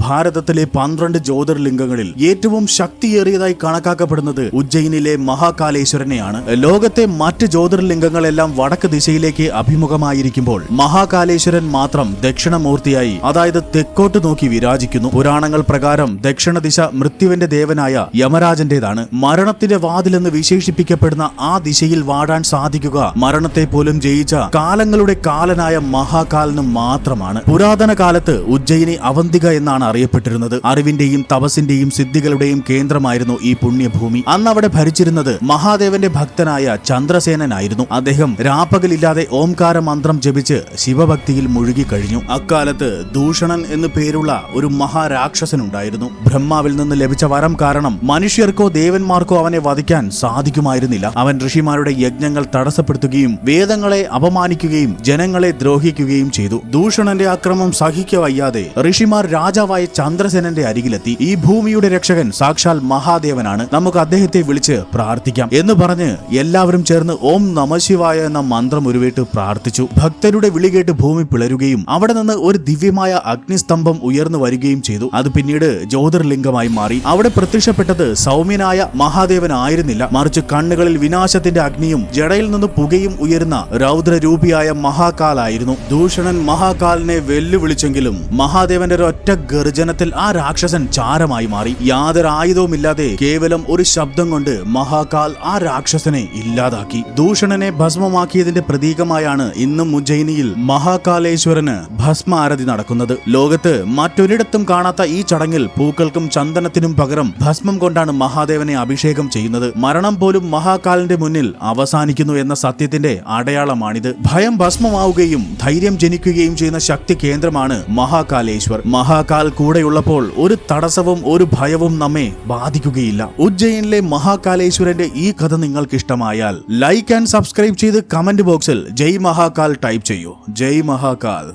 ഭാരതത്തിലെ 12 ജ്യോതിർലിംഗങ്ങളിൽ ഏറ്റവും ശക്തിയേറിയതായി കണക്കാക്കപ്പെടുന്നത് ഉജ്ജയിനിലെ മഹാകാലേശ്വരനെയാണ്. ലോകത്തെ മറ്റ് ജ്യോതിർലിംഗങ്ങളെല്ലാം വടക്ക് ദിശയിലേക്ക് അഭിമുഖമായിരിക്കുമ്പോൾ മഹാകാലേശ്വരൻ മാത്രം ദക്ഷിണമൂർത്തിയായി, അതായത് തെക്കോട്ട് നോക്കി വിരാജിക്കുന്നു. പുരാണങ്ങൾ പ്രകാരം ദക്ഷിണ ദിശ മൃത്യുവിന്റെ ദേവനായ യമരാജന്റേതാണ്. മരണത്തിന്റെ വാതിലെന്ന് വിശേഷിപ്പിക്കപ്പെടുന്ന ആ ദിശയിൽ വാഴാൻ സാധിക്കുക മരണത്തെ പോലും ജയിച്ച കാലങ്ങളുടെ കാലനായ മഹാകാലന് മാത്രമാണ്. പുരാതന കാലത്ത് ഉജ്ജയിനി അവന്തിക എന്നാണ് അറിയപ്പെട്ടിരുന്നത്. അറിവിന്റെയും തപസ്സിന്റെയും സിദ്ധികളുടെയും കേന്ദ്രമായിരുന്നു ഈ പുണ്യഭൂമി. അന്ന് അവിടെ ഭരിച്ചിരുന്നത് മഹാദേവന്റെ ഭക്തനായ ചന്ദ്രസേനനായിരുന്നു. അദ്ദേഹം രാപ്പകലില്ലാതെ ഓംകാര മന്ത്രം ജപിച്ച് ശിവഭക്തിയിൽ മുഴുകിക്കഴിഞ്ഞു. അക്കാലത്ത് ദൂഷണൻ എന്നു പേരുള്ള ഒരു മഹാരാക്ഷസനുണ്ടായിരുന്നു. ബ്രഹ്മാവിൽ നിന്ന് ലഭിച്ച വരം കാരണം മനുഷ്യർക്കോ ദേവന്മാർക്കോ അവനെ വധിക്കാൻ സാധിക്കുമായിരുന്നില്ല. അവൻ ഋഷിമാരുടെ യജ്ഞങ്ങൾ തടസ്സപ്പെടുത്തുകയും വേദങ്ങളെ അപമാനിക്കുകയും ജനങ്ങളെ ദ്രോഹിക്കുകയും ചെയ്തു. ദൂഷണന്റെ അക്രമം സഹിക്കവയ്യാതെ ഋഷിമാർ രാജാവായ ചന്ദ്രസേനന്റെ അരികിലെത്തി. ഈ ഭൂമിയുടെ രക്ഷകൻ സാക്ഷാൽ മഹാദേവനാണ്, നമുക്ക് അദ്ദേഹത്തെ വിളിച്ച് പ്രാർത്ഥിക്കാം എന്ന് പറഞ്ഞ് എല്ലാവരും ചേർന്ന് ഓം നമഃശിവായ എന്ന മന്ത്രം ഉരുവിട്ട് പ്രാർത്ഥിച്ചു. ഭക്തരുടെ വിളി കേട്ട് ഭൂമി പിളരുകയും അവിടെ നിന്ന് ഒരു ദിവ്യമായ അഗ്നിസ്തംഭം ഉയർന്നു വരികയും ചെയ്തു. അത് പിന്നീട് ജ്യോതിർലിംഗമായി മാറി. അവിടെ പ്രത്യക്ഷപ്പെട്ടത് സൗമ്യനായ മഹാദേവൻ ആയിരുന്നില്ല, മറിച്ച് കണ്ണുകളിൽ വിനാശത്തിന്റെ അഗ്നിയും ജടയിൽ നിന്ന് പുകയും ഉയരുന്ന രൗദ്രരൂപിയായ മഹാകാലായിരുന്നു. ദൂഷണൻ മഹാകാലിനെ വെല്ലുവിളിച്ചെങ്കിലും മഹാദേവന്റെ ഒരൊറ്റ ഗർജനത്തിൽ ആ രാക്ഷസൻ ചാരമായി മാറി. യാതൊരു ആയുധവുമില്ലാതെ കേവലം ഒരു ശബ്ദം കൊണ്ട് മഹാകാൽ ആ രാക്ഷസനെ ഇല്ലാതാക്കി. ദൂഷണനെ ഭസ്മമാക്കിയതിന്റെ പ്രതീകമായാണ് ഇന്നും ഉജ്ജയിനിയിൽ മഹാകാലേശ്വരന് ഭസ്മ ആരതി നടക്കുന്നത്. ലോകത്ത് മറ്റൊരിടത്തും കാണാത്ത ഈ ചടങ്ങിൽ പൂക്കൾക്കും ചന്ദനത്തിനും പകരം ഭസ്മം കൊണ്ടാണ് മഹാദേവനെ അഭിഷേകം ചെയ്യുന്നത്. മരണം പോലും മഹാകാലിന്റെ മുന്നിൽ അവസാനിക്കുന്നു എന്ന സത്യത്തിന്റെ അടയാളമാണിത്. ഭയം ഭസ്മമാവുകയും ധൈര്യം ജനിക്കുകയും ചെയ്യുന്ന ശക്തി കേന്ദ്രമാണ് മഹാകാലേശ്വർ. മഹാകാൽ കൂടെയുള്ളപ്പോൾ ഒരു തടസ്സവും ഒരു ഭയവും നമ്മെ ബാധിക്കുകയില്ല. ഉജ്ജയിനിലെ മഹാകാലേശ്വരന്റെ ഈ കഥ നിങ്ങൾക്ക് ഇഷ്ടമായാൽ ലൈക്ക് ആൻഡ് സബ്സ്ക്രൈബ് ചെയ്ത് കമന്റ് ബോക്സിൽ ജയ് മഹാകാൽ ടൈപ്പ് ചെയ്യൂ. ജയ് മഹാകാൽ.